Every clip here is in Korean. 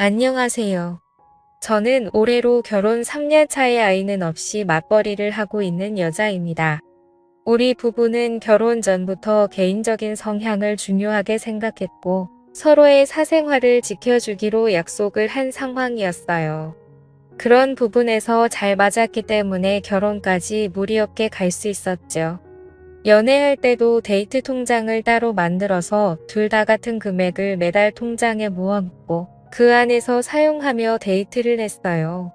안녕하세요. 저는 올해로 결혼 3년 차의 아이는 없이 맞벌이를 하고 있는 여자입니다. 우리 부부는 결혼 전부터 개인적인 성향을 중요하게 생각했고 서로의 사생활을 지켜주기로 약속을 한 상황이었어요. 그런 부분에서 잘 맞았기 때문에 결혼까지 무리 없게 갈 수 있었죠. 연애할 때도 데이트 통장을 따로 만들어서 둘 다 같은 금액을 매달 통장에 모아놓고 그 안에서 사용하며 데이트를 했어요.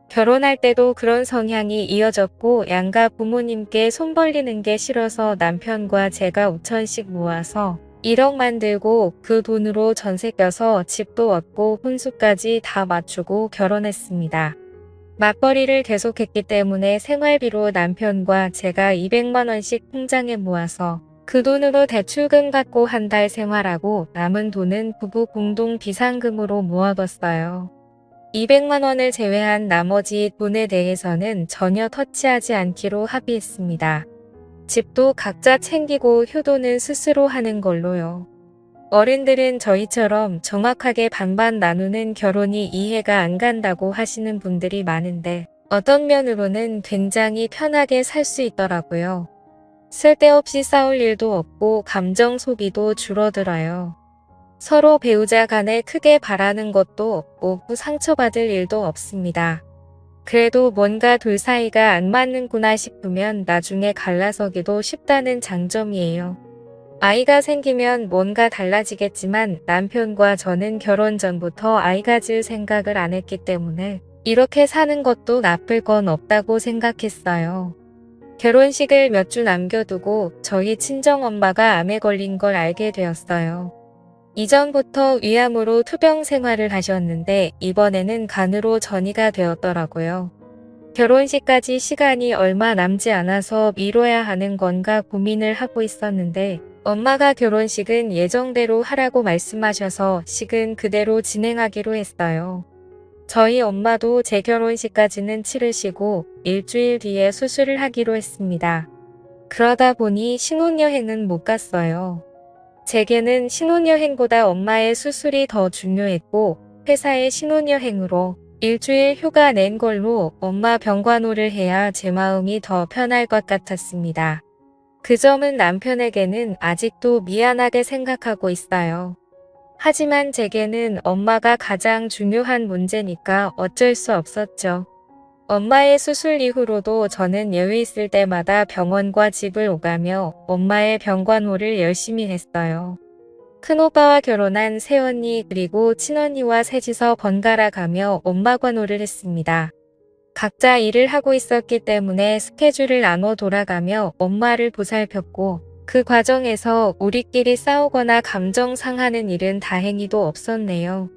결혼할 때도 그런 성향이 이어졌고 양가 부모님께 손 벌리는 게 싫어서 남편과 제가 5천씩 모아서 1억 만들고 그 돈으로 전세 껴서 집도 얻고 혼수까지 다 맞추고 결혼했습니다. 맞벌이를 계속했기 때문에 생활비로 남편과 제가 200만 원씩 통장에 모아서 그 돈으로 대출금 갚고 한 달 생활하고 남은 돈은 부부 공동 비상금으로 모아뒀어요. 200만 원을 제외한 나머지 돈에 대해서는 전혀 터치하지 않기로 합의했습니다. 집도 각자 챙기고 효도는 스스로 하는 걸로요. 어른들은 저희처럼 정확하게 반반 나누는 결혼이 이해가 안 간다고 하시는 분들이 많은데 어떤 면으로는 굉장히 편하게 살 수 있더라고요. 쓸데없이 싸울 일도 없고 감정 소비도 줄어들어요. 서로 배우자 간에 크게 바라는 것도 없고 상처받을 일도 없습니다. 그래도 뭔가 둘 사이가 안 맞는구나 싶으면 나중에 갈라서기도 쉽다는 장점이에요. 아이가 생기면 뭔가 달라지겠지만 남편과 저는 결혼 전부터 아이 가질 생각을 안 했기 때문에 이렇게 사는 것도 나쁠 건 없다고 생각했어요. 결혼식을 몇 주 남겨두고 저희 친정엄마가 암에 걸린 걸 알게 되었어요. 이전부터 위암으로 투병 생활을 하셨는데 이번에는 간으로 전이가 되었더라고요. 결혼식까지 시간이 얼마 남지 않아서 미뤄야 하는 건가 고민을 하고 있었는데 엄마가 결혼식은 예정대로 하라고 말씀하셔서 식은 그대로 진행하기로 했어요. 저희 엄마도 제 결혼식까지는 치르시고 일주일 뒤에 수술을 하기로 했습니다. 그러다 보니 신혼여행은 못 갔어요. 제게는 신혼여행보다 엄마의 수술이 더 중요했고 회사의 신혼여행으로 일주일 휴가 낸 걸로 엄마 병관호를 해야 제 마음이 더 편할 것 같았습니다. 그 점은 남편에게는 아직도 미안하게 생각하고 있어요. 하지만 제게는 엄마가 가장 중요한 문제니까 어쩔 수 없었죠. 엄마의 수술 이후로도 저는 여유 있을 때마다 병원과 집을 오가며 엄마의 병관호를 열심히 했어요. 큰오빠와 결혼한 새언니 그리고 친언니와 셋이서 번갈아 가며 엄마 관호를 했습니다. 각자 일을 하고 있었기 때문에 스케줄을 나눠 돌아가며 엄마를 보살폈고 그 과정에서 우리끼리 싸우거나 감정 상하는 일은 다행히도 없었네요.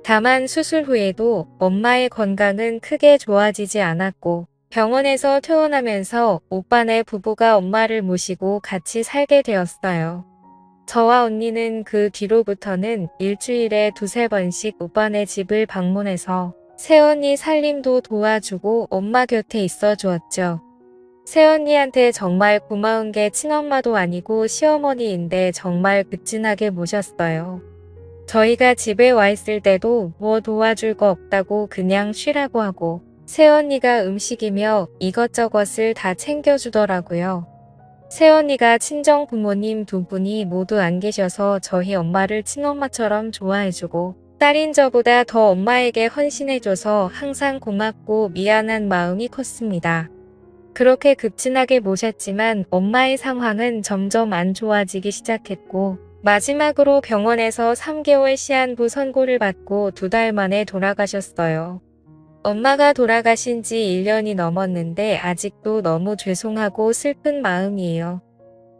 다만 수술 후에도 엄마의 건강은 크게 좋아지지 않았고 병원에서 퇴원하면서 오빠네 부부가 엄마를 모시고 같이 살게 되었어요. 저와 언니는 그 뒤로부터는 일주일에 두세 번씩 오빠네 집을 방문해서 새언니 살림도 도와주고 엄마 곁에 있어 주었죠. 새언니한테 정말 고마운 게 친엄마도 아니고 시어머니인데 정말 극진하게 모셨어요. 저희가 집에 와 있을 때도 뭐 도와줄 거 없다고 그냥 쉬라고 하고 새언니가 음식이며 이것저것을 다 챙겨주더라고요. 새언니가 친정 부모님 두 분이 모두 안 계셔서 저희 엄마를 친엄마처럼 좋아해주고 딸인 저보다 더 엄마에게 헌신해줘서 항상 고맙고 미안한 마음이 컸습니다. 그렇게 급진하게 모셨지만 엄마의 상황은 점점 안 좋아지기 시작했고 마지막으로 병원에서 3개월 시한부 선고를 받고 2달 만에 돌아가셨어요. 엄마가 돌아가신 지 1년이 넘었는데 아직도 너무 죄송하고 슬픈 마음이에요.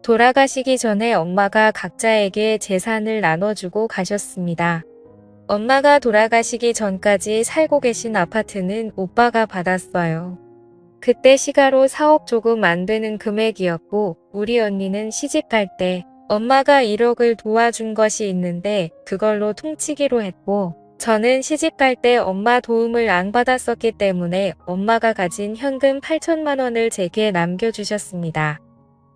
돌아가시기 전에 엄마가 각자에게 재산을 나눠주고 가셨습니다. 엄마가 돌아가시기 전까지 살고 계신 아파트는 오빠가 받았어요. 그때 시가로 4억 조금 안 되는 금액이었고 우리 언니는 시집갈 때 엄마가 1억을 도와준 것이 있는데 그걸로 퉁치기로 했고 저는 시집갈 때 엄마 도움을 안 받았었기 때문에 엄마가 가진 현금 8천만 원을 제게 남겨주셨습니다.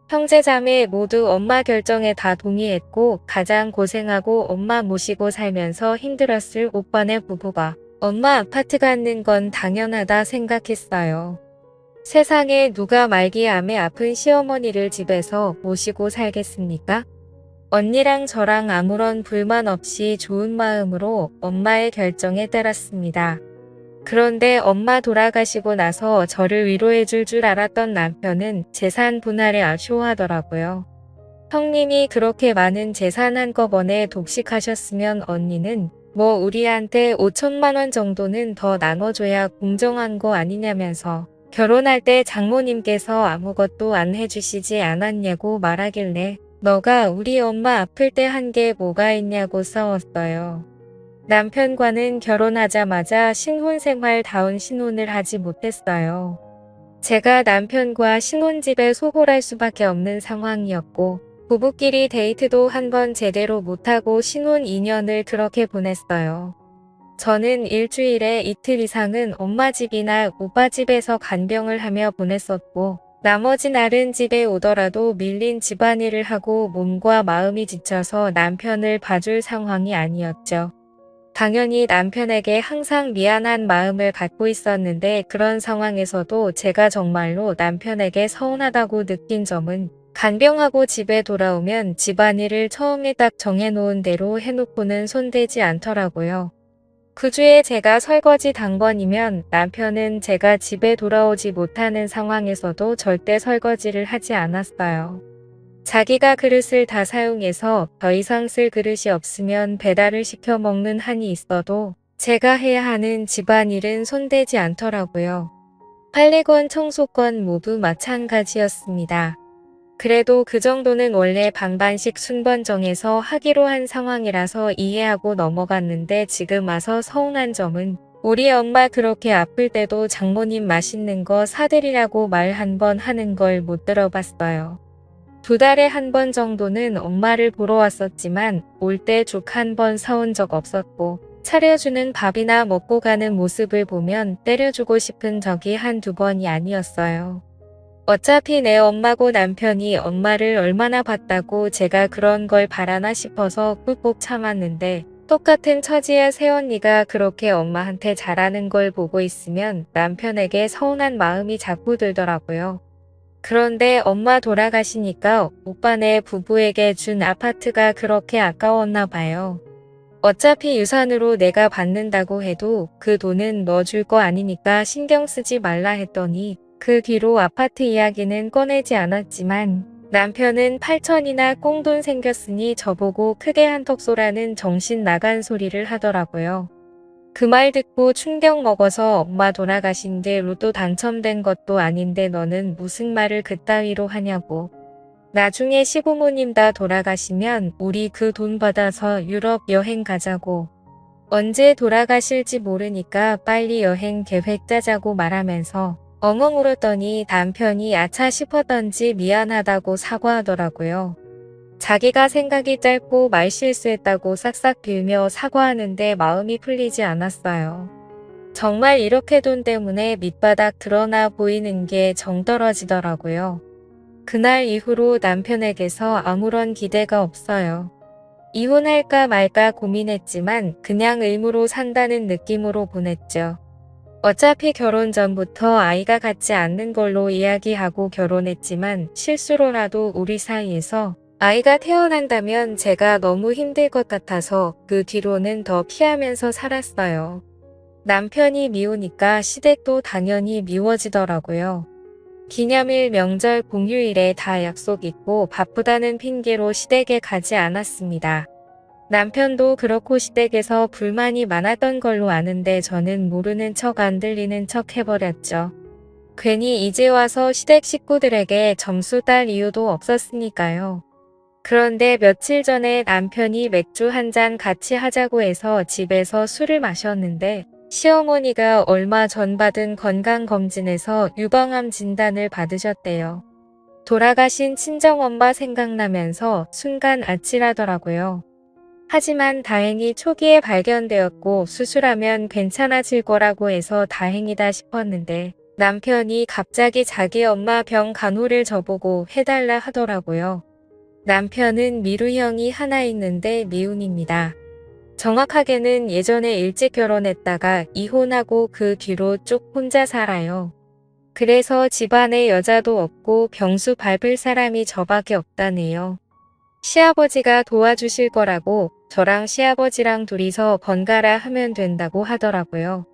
형제자매 모두 엄마 결정에 다 동의했고 가장 고생하고 엄마 모시고 살면서 힘들었을 오빠네 부부가 엄마 아파트 갖는 건 당연하다 생각했어요. 세상에 누가 말기암에 아픈 시어머니를 집에서 모시고 살겠습니까? 언니랑 저랑 아무런 불만 없이 좋은 마음으로 엄마의 결정에 따랐습니다. 그런데 엄마 돌아가시고 나서 저를 위로해줄 줄 알았던 남편은 재산 분할에 아쉬워하더라고요. 형님이 그렇게 많은 재산 한꺼번에 독식하셨으면 언니는 뭐 우리한테 5천만 원 정도는 더 나눠줘야 공정한 거 아니냐면서 결혼할 때 장모님께서 아무것도 안 해주시지 않았냐고 말하길래 너가 우리 엄마 아플 때 한 게 뭐가 있냐고 싸웠어요. 남편과는 결혼하자마자 신혼생활다운 신혼을 하지 못했어요. 제가 남편과 신혼집에 소홀할 수밖에 없는 상황이었고 부부끼리 데이트도 한 번 제대로 못하고 신혼 2년을 그렇게 보냈어요. 저는 일주일에 이틀 이상은 엄마 집이나 오빠 집에서 간병을 하며 보냈었고 나머지 날은 집에 오더라도 밀린 집안일을 하고 몸과 마음이 지쳐서 남편을 봐줄 상황이 아니었죠. 당연히 남편에게 항상 미안한 마음을 갖고 있었는데 그런 상황에서도 제가 정말로 남편에게 서운하다고 느낀 점은 간병하고 집에 돌아오면 집안일을 처음에 딱 정해놓은 대로 해놓고는 손대지 않더라고요. 그 주에 제가 설거지 당번이면 남편은 제가 집에 돌아오지 못하는 상황에서도 절대 설거지를 하지 않았어요. 자기가 그릇을 다 사용해서 더 이상 쓸 그릇이 없으면 배달을 시켜 먹는 한이 있어도 제가 해야 하는 집안일은 손대지 않더라고요. 빨래건 청소건 모두 마찬가지였습니다. 그래도 그 정도는 원래 반반씩 순번 정해서 하기로 한 상황이라서 이해하고 넘어갔는데 지금 와서 서운한 점은 우리 엄마 그렇게 아플 때도 장모님 맛있는 거 사드리라고 말 한 번 하는 걸 못 들어봤어요. 2달에 한 번 정도는 엄마를 보러 왔었지만 올 때 죽 한 번 사온 적 없었고 차려주는 밥이나 먹고 가는 모습을 보면 때려주고 싶은 적이 한두 번이 아니었어요. 어차피 내 엄마고 남편이 엄마를 얼마나 봤다고 제가 그런 걸 바라나 싶어서 꾹꾹 참았는데 똑같은 처지의 새언니가 그렇게 엄마한테 잘하는 걸 보고 있으면 남편에게 서운한 마음이 자꾸 들더라고요. 그런데 엄마 돌아가시니까 오빠네 부부에게 준 아파트가 그렇게 아까웠나 봐요. 어차피 유산으로 내가 받는다고 해도 그 돈은 너 줄 거 아니니까 신경 쓰지 말라 했더니 그 뒤로 아파트 이야기는 꺼내지 않았지만 남편은 8천이나 꽁돈 생겼으니 저보고 크게 한턱 쏘라는 정신 나간 소리를 하더라고요. 그 말 듣고 충격 먹어서 엄마 돌아가신 데 로또 당첨된 것도 아닌데 너는 무슨 말을 그따위로 하냐고. 나중에 시부모님 다 돌아가시면 우리 그 돈 받아서 유럽 여행 가자고. 언제 돌아가실지 모르니까 빨리 여행 계획 짜자고 말하면서 엉엉 울었더니 남편이 아차 싶었던지 미안하다고 사과하더라고요. 자기가 생각이 짧고 말실수했다고 싹싹 빌며 사과하는데 마음이 풀리지 않았어요. 정말 이렇게 돈 때문에 밑바닥 드러나 보이는 게 정 떨어지더라고요. 그날 이후로 남편에게서 아무런 기대가 없어요. 이혼할까 말까 고민했지만 그냥 의무로 산다는 느낌으로 보냈죠. 어차피 결혼 전부터 아이가 같지 않는 걸로 이야기하고 결혼했지만 실수로라도 우리 사이에서 아이가 태어난다면 제가 너무 힘들 것 같아서 그 뒤로는 더 피하면서 살았어요. 남편이 미우니까 시댁도 당연히 미워지더라고요. 기념일, 명절, 공휴일에 다 약속 있고 바쁘다는 핑계로 시댁에 가지 않았습니다. 남편도 그렇고 시댁에서 불만이 많았던 걸로 아는데 저는 모르는 척 안 들리는 척 해버렸죠. 괜히 이제 와서 시댁 식구들에게 점수 딸 이유도 없었으니까요. 그런데 며칠 전에 남편이 맥주 한 잔 같이 하자고 해서 집에서 술을 마셨는데 시어머니가 얼마 전 받은 건강검진에서 유방암 진단을 받으셨대요. 돌아가신 친정엄마 생각나면서 순간 아찔하더라고요. 하지만 다행히 초기에 발견되었고 수술하면 괜찮아질 거라고 해서 다행이다 싶었는데 남편이 갑자기 자기 엄마 병 간호를 저보고 해달라 하더라고요. 남편은 미루형이 하나 있는데 미운입니다. 정확하게는 예전에 일찍 결혼했다가 이혼하고 그 뒤로 쭉 혼자 살아요. 그래서 집안에 여자도 없고 병수 밟을 사람이 저밖에 없다네요. 시아버지가 도와주실 거라고 저랑 시아버지랑 둘이서 번갈아 하면 된다고 하더라고요.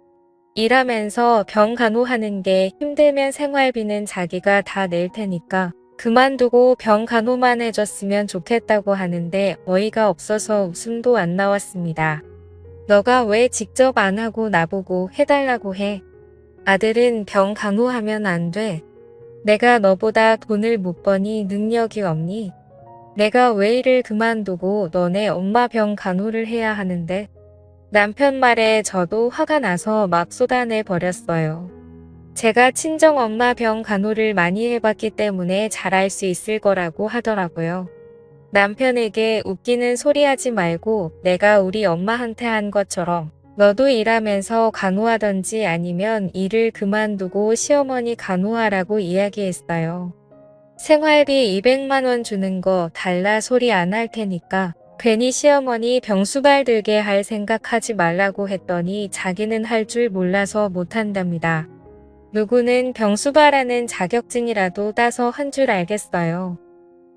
일하면서 병 간호하는 게 힘들면 생활비는 자기가 다 낼 테니까 그만두고 병 간호만 해줬으면 좋겠다고 하는데 어이가 없어서 웃음도 안 나왔습니다. 너가 왜 직접 안 하고 나보고 해달라고 해? 아들은 병 간호하면 안 돼. 내가 너보다 돈을 못 버니 능력이 없니? 내가 왜 일을 그만두고 너네 엄마 병 간호를 해야 하는데? 남편 말에 저도 화가 나서 막 쏟아내 버렸어요. 제가 친정엄마 병 간호를 많이 해봤기 때문에 잘할 수 있을 거라고 하더라고요. 남편에게 웃기는 소리 하지 말고 내가 우리 엄마한테 한 것처럼 너도 일하면서 간호하던지 아니면 일을 그만두고 시어머니 간호하라고 이야기했어요. 생활비 200만 원 주는 거 달라 소리 안 할 테니까 괜히 시어머니 병수발 들게 할 생각하지 말라고 했더니 자기는 할 줄 몰라서 못한답니다. 누구는 병수발하는 자격증이라도 따서 한 줄 알겠어요.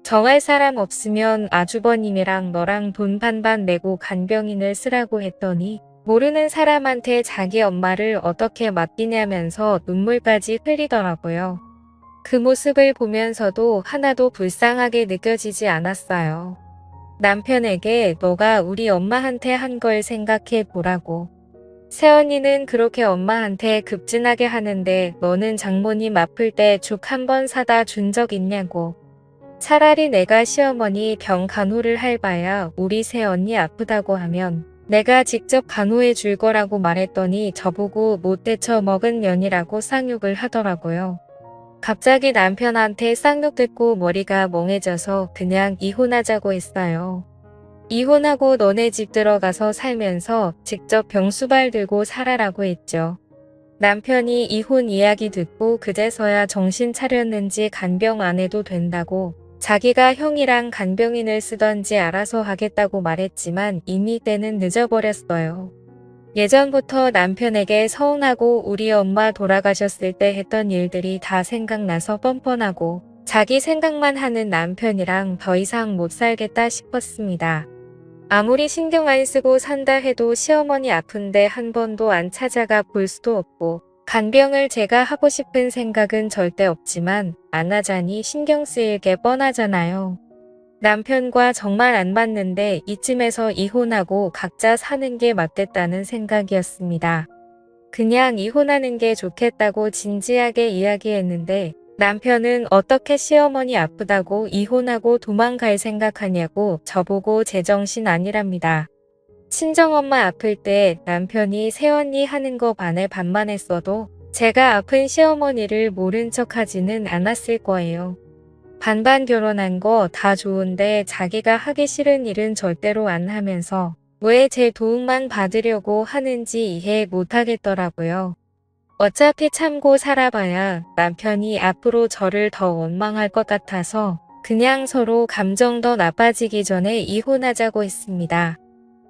정할 사람 없으면 아주버님이랑 너랑 돈 반반 내고 간병인을 쓰라고 했더니 모르는 사람한테 자기 엄마를 어떻게 맡기냐면서 눈물까지 흘리더라고요. 그 모습을 보면서도 하나도 불쌍하게 느껴지지 않았어요. 남편에게 너가 우리 엄마한테 한 걸 생각해 보라고. 새언니는 그렇게 엄마한테 급진하게 하는데 너는 장모님 아플 때 죽 한 번 사다 준 적 있냐고. 차라리 내가 시어머니 병 간호를 할 바야 우리 새언니 아프다고 하면 내가 직접 간호해 줄 거라고 말했더니 저보고 못 데쳐 먹은 년이라고 쌍욕을 하더라고요. 갑자기 남편한테 쌍욕 듣고 머리가 멍해져서 그냥 이혼하자고 했어요. 이혼하고 너네 집 들어가서 살면서 직접 병수발 들고 살아라고 했죠. 남편이 이혼 이야기 듣고 그제서야 정신 차렸는지 간병 안 해도 된다고 자기가 형이랑 간병인을 쓰던지 알아서 하겠다고 말했지만 이미 때는 늦어버렸어요. 예전부터 남편에게 서운하고 우리 엄마 돌아가셨을 때 했던 일들이 다 생각나서 뻔뻔하고 자기 생각만 하는 남편이랑 더 이상 못 살겠다 싶었습니다. 아무리 신경 안 쓰고 산다 해도 시어머니 아픈데 한 번도 안 찾아가 볼 수도 없고 간병을 제가 하고 싶은 생각은 절대 없지만 안 하자니 신경 쓰일 게 뻔하잖아요. 남편과 정말 안 맞는데 이쯤에서 이혼하고 각자 사는 게 맞겠다는 생각이었습니다. 그냥 이혼하는 게 좋겠다고 진지하게 이야기했는데 남편은 어떻게 시어머니 아프다고 이혼하고 도망갈 생각하냐고 저보고 제정신 아니랍니다. 친정엄마 아플 때 남편이 새언니 하는 거 반에 반만 했어도 제가 아픈 시어머니를 모른 척 하지는 않았을 거예요. 반반 결혼한 거 다 좋은데 자기가 하기 싫은 일은 절대로 안 하면서 왜 제 도움만 받으려고 하는지 이해 못하겠더라고요. 어차피 참고 살아봐야 남편이 앞으로 저를 더 원망할 것 같아서 그냥 서로 감정 더 나빠지기 전에 이혼하자고 했습니다.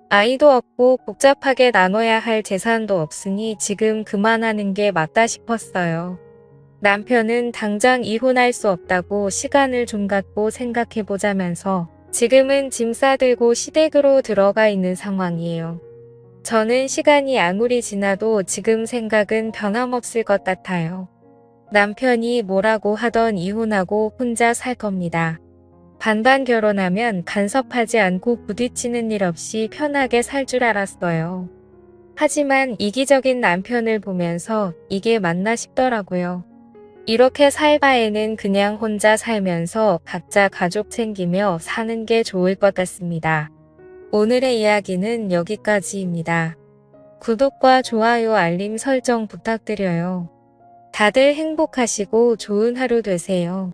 아이도 없고 복잡하게 나눠야 할 재산도 없으니 지금 그만하는 게 맞다 싶었어요. 남편은 당장 이혼할 수 없다고 시간을 좀 갖고 생각해보자면서 지금은 짐 싸들고 시댁으로 들어가 있는 상황이에요. 저는 시간이 아무리 지나도 지금 생각은 변함없을 것 같아요. 남편이 뭐라고 하던 이혼하고 혼자 살 겁니다. 반반 결혼하면 간섭하지 않고 부딪히는 일 없이 편하게 살 줄 알았어요. 하지만 이기적인 남편을 보면서 이게 맞나 싶더라고요. 이렇게 살 바에는 그냥 혼자 살면서 각자 가족 챙기며 사는 게 좋을 것 같습니다. 오늘의 이야기는 여기까지입니다. 구독과 좋아요 알림 설정 부탁드려요. 다들 행복하시고 좋은 하루 되세요.